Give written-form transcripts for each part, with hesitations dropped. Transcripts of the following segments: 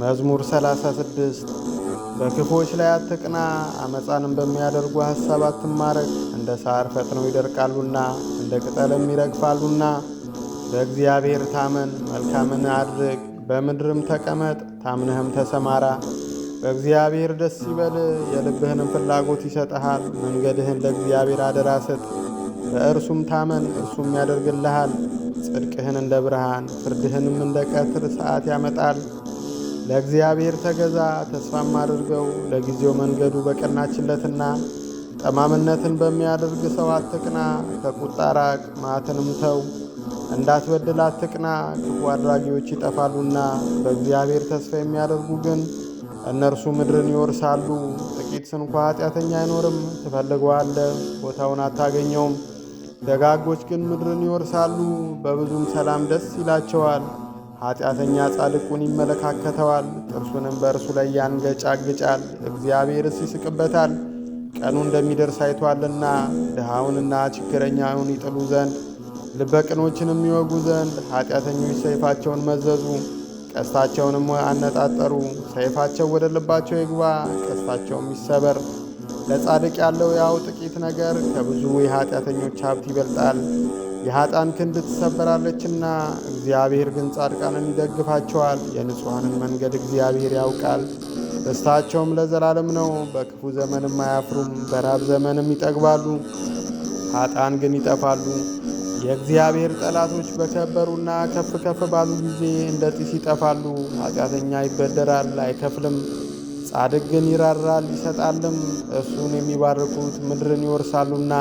መዝሙር 36 በክፎች ላይ አትቅና፣ ዓመፃንም በሚያደርጉ ሐሳብ አትማረክ። እንደ ሳር ፈጥነው ይደርቃሉና እንደ ቅጠልም ይረግፋሉና። በእግዚአብሔር ታመን፣ መልካምን አድርግ፣ በምድርም ተቀመጥ፣ ታምነህም ተሰማራ። በእግዚአብሔር ደስ ይበል፣ የልብህንም ፍላጎት ይሰጥሃል። መንገድህን ለእግዚአብሔር አደራ ስጥ፣ በእርሱም ታመን፣ እርሱም ያደርግልሃል። ጽድቅህን እንደ ብርሃን ፍርድህንም እንደ ቀትር ሰዓት ያመጣል። ለእግዚአብሔር ተገዛ፣ ተስፋም አድርገው። ለጊዜው መንገዱ በቀናችለትና ጠማምነትን በሚያደርግ ሰው አትቅና። ከቁጣ ራቅ፣ መዓትንም ተው። እንዳትበድል አትቅና፣ ክፉ አድራጊዎች ይጠፋሉና። በእግዚአብሔር ተስፋ የሚያደርጉ ግን እነርሱ ምድርን ይወርሳሉ። ጥቂት ስንኳ ኃጢአተኛ አይኖርም፣ ትፈልገዋለህ፣ ቦታውን አታገኘውም። ደጋጎች ግን ምድርን ይወርሳሉ፣ በብዙም ሰላም ደስ ይላቸዋል። ኃጢአተኛ ጻድቁን ይመለካከተዋል፣ ጥርሱንም በእርሱ ላይ ያንገጫግጫል። እግዚአብሔርስ ይስቅበታል፣ ቀኑ እንደሚደርስ አይቶአልና። ድሃውንና ችግረኛውን ይጥሉ ዘንድ ልበቅኖችንም ይወጉ ዘንድ ኃጢአተኞች ሰይፋቸውን መዘዙ፣ ቀስታቸውንም አነጣጠሩ። ሰይፋቸው ወደ ልባቸው ይግባ፣ ቀስታቸውም ይሰበር። ለጻድቅ ያለው ያው ጥቂት ነገር ከብዙ የኃጢአተኞች ሀብት ይበልጣል። የኃጥአን ክንድ ትሰበራለችና፣ እግዚአብሔር ግን ጻድቃንን ይደግፋቸዋል። የንጹሐንን መንገድ እግዚአብሔር ያውቃል፣ ደስታቸውም ለዘላለም ነው። በክፉ ዘመንም አያፍሩም፣ በራብ ዘመንም ይጠግባሉ። ኃጥአን ግን ይጠፋሉ። የእግዚአብሔር ጠላቶች በከበሩና ከፍ ከፍ ባሉ ጊዜ እንደ ጢስ ይጠፋሉ። ኃጢአተኛ ይበደራል አይከፍልም፣ ጻድቅ ግን ይራራል ይሰጣልም። እርሱን የሚባርኩት ምድርን ይወርሳሉና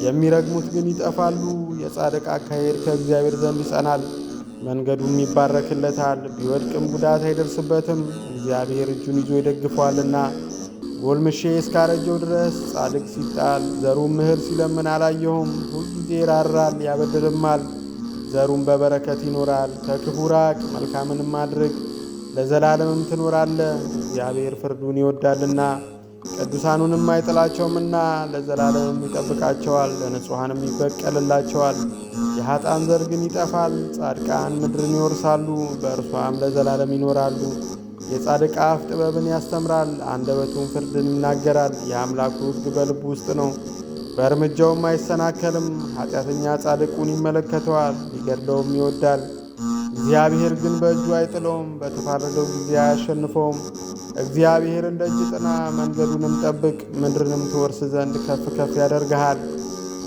የሚረግሙት ግን ይጠፋሉ። የጻድቅ አካሄድ ከእግዚአብሔር ዘንድ ይጸናል፣ መንገዱም ይባረክለታል። ቢወድቅም ጉዳት አይደርስበትም፣ እግዚአብሔር እጁን ይዞ ይደግፈዋልና። ጎልምሼ እስካረጀው ድረስ ጻድቅ ሲጣል ዘሩም እህል ሲለምን አላየሁም። ሁልጊዜ ይራራል ያበድርማል፣ ዘሩም በበረከት ይኖራል። ከክፉ ራቅ፣ መልካምንም አድርግ፣ ለዘላለምም ትኖራለህ። እግዚአብሔር ፍርዱን ይወዳልና ቅዱሳኑንም አይጥላቸውምና ለዘላለምም ይጠብቃቸዋል፣ ለንጹሐንም ይበቀልላቸዋል። የኃጥአን ዘር ግን ይጠፋል፣ ጻድቃን ምድርን ይወርሳሉ፣ በእርሷም ለዘላለም ይኖራሉ። የጻድቅ አፍ ጥበብን ያስተምራል፣ አንደበቱም ፍርድን ይናገራል። የአምላኩ ሕግ በልቡ ውስጥ ነው፣ በእርምጃውም አይሰናከልም። ኃጢአተኛ ጻድቁን ይመለከተዋል፣ ሊገድለውም ይወዳል። እግዚአብሔር ግን በእጁ አይጥለውም፣ በተፋረደው ጊዜ አያሸንፈውም። እግዚአብሔርን ደጅ ጥና፣ መንገዱንም ጠብቅ፣ ምድርንም ትወርስ ዘንድ ከፍ ከፍ ያደርግሃል።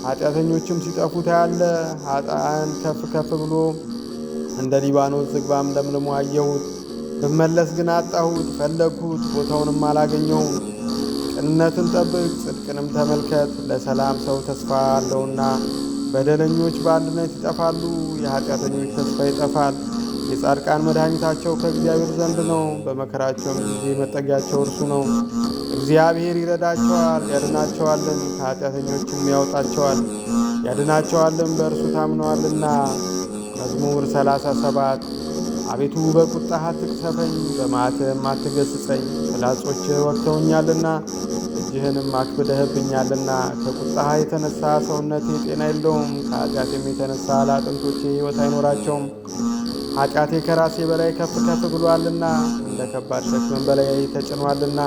ኃጢአተኞችም ሲጠፉ ታያለህ። ኃጥአን ከፍ ከፍ ብሎ እንደ ሊባኖስ ዝግባም ለምልሞ አየሁት። ብመለስ ግን አጣሁት፣ ፈለግሁት፣ ቦታውንም አላገኘውም። ቅንነትን ጠብቅ፣ ጽድቅንም ተመልከት፣ ለሰላም ሰው ተስፋ አለውና። በደለኞች በአንድነት ይጠፋሉ፣ የኃጢአተኞች ተስፋ ይጠፋል። የጻድቃን መድኃኒታቸው ከእግዚአብሔር ዘንድ ነው፣ በመከራቸውም ጊዜ መጠጊያቸው እርሱ ነው። እግዚአብሔር ይረዳቸዋል ያድናቸዋልን፣ ከኃጢአተኞችም ያወጣቸዋል ያድናቸዋልን፣ በእርሱ ታምነዋልና። መዝሙር 37 አቤቱ በቁጣህ አትቅሰፈኝ፣ በመዓትህም አትገሥጸኝ። ፍላጾችህ ወግተውኛልና እጅህንም አክብደህብኛልና። ከቁጣህ የተነሣ ሰውነቴ ጤና የለውም፣ ከኃጢአቴም የተነሣ ለአጥንቶቼ ሕይወት አይኖራቸውም። ኃጢአቴ ከራሴ በላይ ከፍ ከፍ ብሎአልና፣ እንደ ከባድ ሸክምን በላይ ተጭኗልና።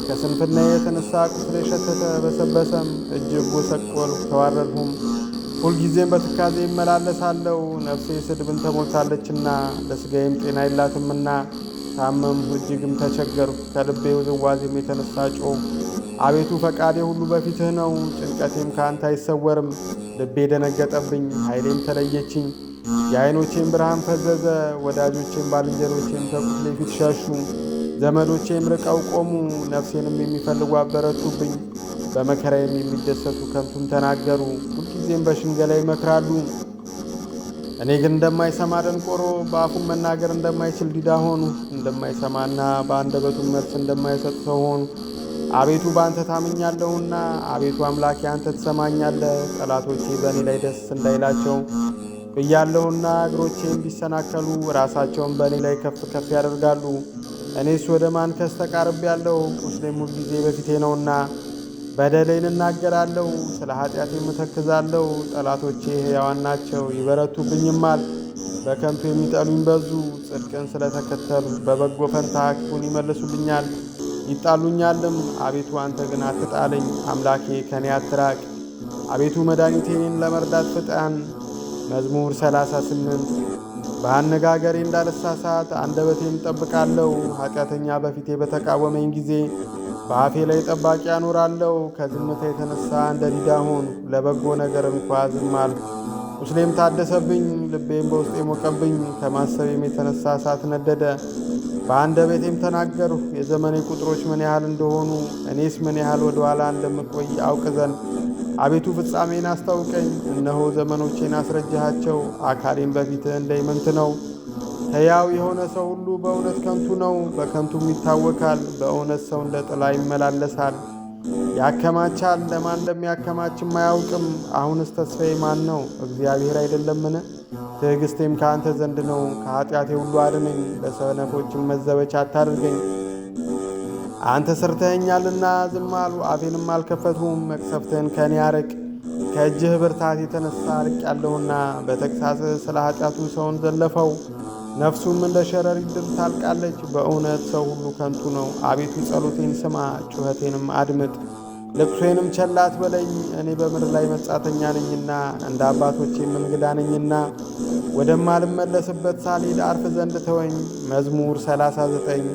ከስንፍናዬ የተነሣ ቁስሌ ሸተተ በሰበሰም፣ እጅግ ጐሰቈልሁ ተዋረድሁም። ሁልጊዜም በትካዜ ይመላለሳለሁ፣ ነፍሴ ስድብን ተሞልታለችና፣ ለሥጋዬም ጤና የላትምና። ታመምሁ እጅግም ተቸገርሁ፣ ከልቤ ውዝዋዜም የተነሣ ጮኽሁ። አቤቱ ፈቃዴ ሁሉ በፊትህ ነው፣ ጭንቀቴም ከአንተ አይሰወርም። ልቤ ደነገጠብኝ፣ ኃይሌም ተለየችኝ። የዓይኖቼም ብርሃን ፈዘዘ፣ ወዳጆቼም ባልንጀሮቼም ከቁስሌ ፊት ሸሹ። ዘመዶቼም ርቀው ቆሙ፣ ነፍሴንም የሚፈልጉ አበረቱብኝ። በመከራዬም የሚደሰቱ ከንቱን ተናገሩ፣ ሁልጊዜም በሽንገላ ይመክራሉ። እኔ ግን እንደማይሰማ ደንቆሮ፣ በአፉም መናገር እንደማይችል ዲዳ ሆኑ። እንደማይሰማና በአንደበቱም መልስ እንደማይሰጥ ሰው ሆኑ። አቤቱ በአንተ ታምኛለሁና፣ አቤቱ አምላኬ አንተ ትሰማኛለህ። ጠላቶቼ በእኔ ላይ ደስ እንዳይላቸው ብያለሁና፣ እግሮቼም ቢሰናከሉ ራሳቸውን በእኔ ላይ ከፍ ከፍ ያደርጋሉ። እኔስ ወደ ማንከስ ተቃርቤአለሁ፣ ቁስሌም ሁልጊዜ በፊቴ ነውና። በደሌን እናገራለሁ፣ ስለ ኃጢአቴም እተክዛለሁ። ጠላቶቼ ሕያዋን ናቸው ይበረቱብኝማል። በከንቱ የሚጠሉኝ በዙ። ጽድቅን ስለተከተሉ በበጎ ፈንታ ክፉን ይመልሱልኛል ይጣሉኛልም። አቤቱ አንተ ግን አትጣለኝ፣ አምላኬ ከኔ አትራቅ። አቤቱ መድኃኒቴን ለመርዳት ፍጠን። መዝሙር 38 በአነጋገሬ እንዳልሳሳት አንደበቴን እጠብቃለሁ። ኃጢአተኛ በፊቴ በተቃወመኝ ጊዜ በአፌ ላይ ጠባቂ አኖራለሁ። ከዝምታ የተነሣ እንደ ዲዳ ሆንሁ፣ ለበጎ ነገር እንኳ ዝም አልሁ። ቁስሌም ታደሰብኝ፣ ልቤም በውስጤ ሞቀብኝ። ከማሰቤም የተነሣ እሳት ነደደ፣ በአንደበቴም ተናገርሁ። የዘመኔ ቁጥሮች ምን ያህል እንደሆኑ እኔስ ምን ያህል ወደ ኋላ እንደምቆይ አውቅ ዘንድ አቤቱ ፍጻሜን አስታውቀኝ። እነሆ ዘመኖቼን አስረጅሃቸው፣ አካሌም በፊትህ እንደ ኢምንት ነው። ሕያው የሆነ ሰው ሁሉ በእውነት ከንቱ ነው፣ በከንቱም ይታወካል። በእውነት ሰው እንደ ጥላ ይመላለሳል፣ ያከማቻል፣ ለማን እንደሚያከማችም አያውቅም። አሁንስ ተስፋዬ ማን ነው? እግዚአብሔር አይደለምን? ትዕግሥቴም ከአንተ ዘንድ ነው። ከኀጢአቴ ሁሉ አድነኝ፣ ለሰነፎችም መዘበቻ አታድርገኝ። አንተ ሰርተኸኛልና ዝም አልሁ፣ አፌንም አልከፈትሁም። መቅሰፍትህን ከእኔ አርቅ፣ ከእጅህ ብርታት የተነሣ ርቄአለሁና። በተግሣጽህ ስለ ኀጢአቱ ሰውን ዘለፈው፣ ነፍሱም እንደ ሸረሪት ድር ታልቃለች። በእውነት ሰው ሁሉ ከንቱ ነው። አቤቱ ጸሎቴን ስማ፣ ጩኸቴንም አድምጥ፣ ልቅሶዬንም ቸል አትበለኝ። እኔ በምድር ላይ መጻተኛ ነኝና እንደ አባቶቼም እንግዳ ነኝና ወደማልመለስበት ሳልሄድ አርፍ ዘንድ ተወኝ። መዝሙር 39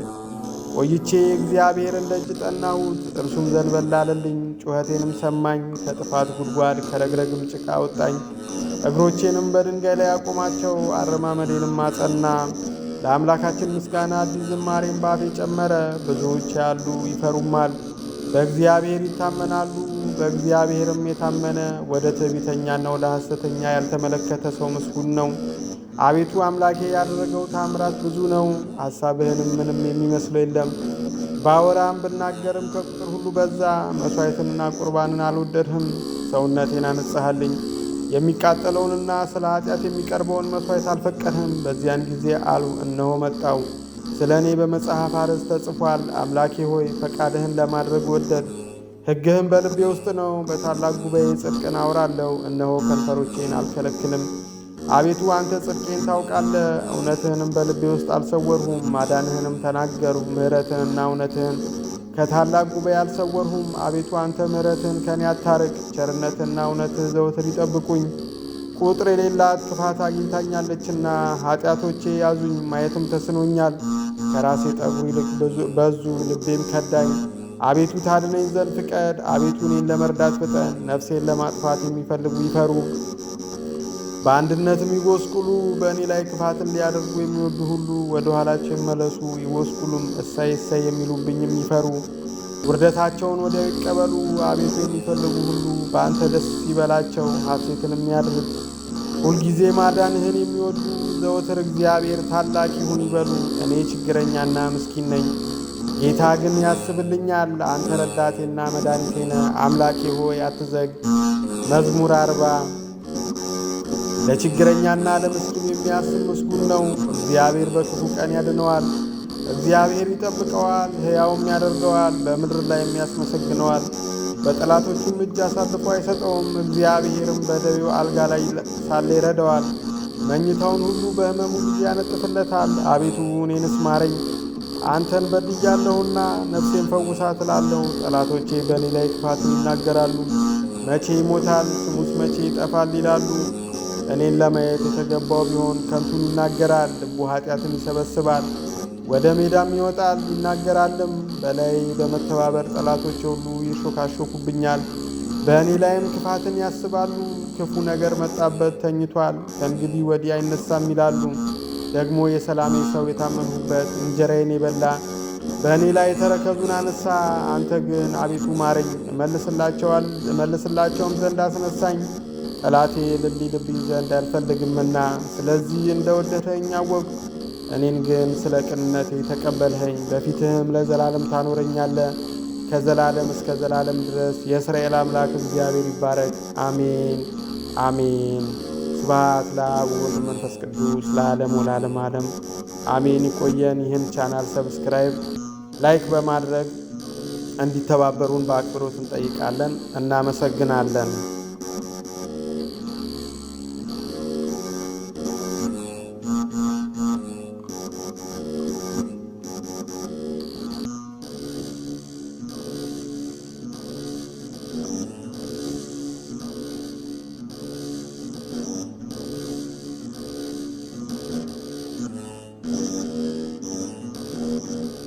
ቆይቼ እግዚአብሔርን ደጅ ጠናሁት፣ እርሱም ዘንበል አለልኝ። ጩኸቴንም ሰማኝ፣ ከጥፋት ጉድጓድ ከረግረግም ጭቃ አወጣኝ። እግሮቼንም በድንጋይ ላይ አቆማቸው፣ አረማመዴንም አጸና። ለአምላካችን ምስጋና አዲስ ዝማሬን ባፌ ጨመረ። ብዙዎች ያሉ ይፈሩማል፣ በእግዚአብሔር ይታመናሉ። በእግዚአብሔርም የታመነ ወደ ትዕቢተኛና ወደ ሐሰተኛ ያልተመለከተ ሰው ምስጉን ነው። አቤቱ አምላኬ ያደረገው ታምራት ብዙ ነው፣ ሐሳብህንም ምንም የሚመስለው የለም። ባወራም ብናገርም ከቁጥር ሁሉ በዛ። መሥዋዕትንና ቁርባንን አልወደድህም፣ ሰውነቴን አነጻሃልኝ። የሚቃጠለውንና ስለ ኃጢአት የሚቀርበውን መሥዋዕት አልፈቀድህም። በዚያን ጊዜ አልሁ፣ እነሆ መጣው። ስለ እኔ በመጽሐፍ አርዕስት ተጽፏል። አምላኬ ሆይ ፈቃድህን ለማድረግ ወደድ፣ ሕግህም በልቤ ውስጥ ነው። በታላቅ ጉባኤ ጽድቅን አውራለሁ፣ እነሆ ከንፈሮቼን አልከለክልም። አቤቱ አንተ ጽድቄን ታውቃለህ፣ እውነትህንም በልቤ ውስጥ አልሰወርሁም። ማዳንህንም ተናገርሁ፣ ምሕረትህንና እውነትህን ከታላቅ ጉባኤ አልሰወርሁም። አቤቱ አንተ ምሕረትህን ከኔ አታርቅ፣ ቸርነትህና እውነትህ ዘወትር ይጠብቁኝ። ቁጥር የሌላት ክፋት አግኝታኛለችና ኃጢአቶቼ ያዙኝ፣ ማየትም ተስኖኛል። ከራሴ ጠጉር ይልቅ በዙ፣ ልቤም ከዳኝ። አቤቱ ታድነኝ ዘንድ ፍቀድ፣ አቤቱ እኔን ለመርዳት ፍጠን። ነፍሴን ለማጥፋት የሚፈልጉ ይፈሩ፣ በአንድነትም ይጎስቁሉ። በእኔ ላይ ክፋትን ሊያደርጉ የሚወዱ ሁሉ ወደ ኋላቸው ይመለሱ ይጎስቁሉም። እሰይ እሰይ የሚሉብኝም ይፈሩ፣ ውርደታቸውን ወዲያው ይቀበሉ። አቤቱ የሚፈልጉ ሁሉ በአንተ ደስ ይበላቸው፣ ሐሴትንም ያድርግ። ሁልጊዜ ማዳንህን የሚወዱ ዘወትር እግዚአብሔር ታላቅ ይሁን ይበሉ። እኔ ችግረኛና ምስኪን ነኝ፣ ጌታ ግን ያስብልኛል። አንተ ረዳቴና መድኃኒቴ ነህ፣ አምላኬ ሆይ አትዘግ። መዝሙር 40 ለችግረኛና ለምስኪን የሚያስብ ምስጉን ነው። እግዚአብሔር በክፉ ቀን ያድነዋል። እግዚአብሔር ይጠብቀዋል፣ ሕያውም ያደርገዋል፣ በምድር ላይ የሚያስመሰግነዋል። በጠላቶቹም እጅ አሳልፎ አይሰጠውም። እግዚአብሔርም በደዌው አልጋ ላይ ሳለ ይረዳዋል። መኝታውን ሁሉ በሕመሙ ጊዜ ያነጥፍለታል። አቤቱ እኔንስ ማረኝ፣ አንተን በድያለሁና ነፍሴን ፈውሳት እላለሁ። ጠላቶቼ በእኔ ላይ ክፋትን ይናገራሉ። መቼ ይሞታል? ስሙስ መቼ ይጠፋል? ይላሉ። እኔን ለማየት የተገባው ቢሆን ከንቱን ይናገራል። ልቡ ኃጢአትን ይሰበስባል፣ ወደ ሜዳም ይወጣል ይናገራልም። በላይ በመተባበር ጠላቶች ሁሉ ይሾካሾኩብኛል፣ በእኔ ላይም ክፋትን ያስባሉ። ክፉ ነገር መጣበት ተኝቷል፣ ከእንግዲህ ወዲህ አይነሳም ይላሉ። ደግሞ የሰላሜ ሰው የታመንሁበት እንጀራዬን የበላ በእኔ ላይ ተረከዙን አነሳ። አንተ ግን አቤቱ ማረኝ፣ እመልስላቸውም ዘንድ አስነሳኝ። ጠላቴ እልል ይልብኝ ዘንድ አልፈልግምና፣ ስለዚህ እንደ ወደድኸኝ አወቅሁ። እኔን ግን ስለ ቅንነቴ ተቀበልኸኝ፣ በፊትህም ለዘላለም ታኖረኛለህ። ከዘላለም እስከ ዘላለም ድረስ የእስራኤል አምላክ እግዚአብሔር ይባረክ። አሜን አሜን። ስብሐት ለአብ ወወልድ ወመንፈስ ቅዱስ ለዓለሙ ወለዓለመ ዓለም አሜን። ይቆየን። ይህን ቻናል ሰብስክራይብ፣ ላይክ በማድረግ እንዲተባበሩን በአክብሮት እንጠይቃለን። እናመሰግናለን። አሜን።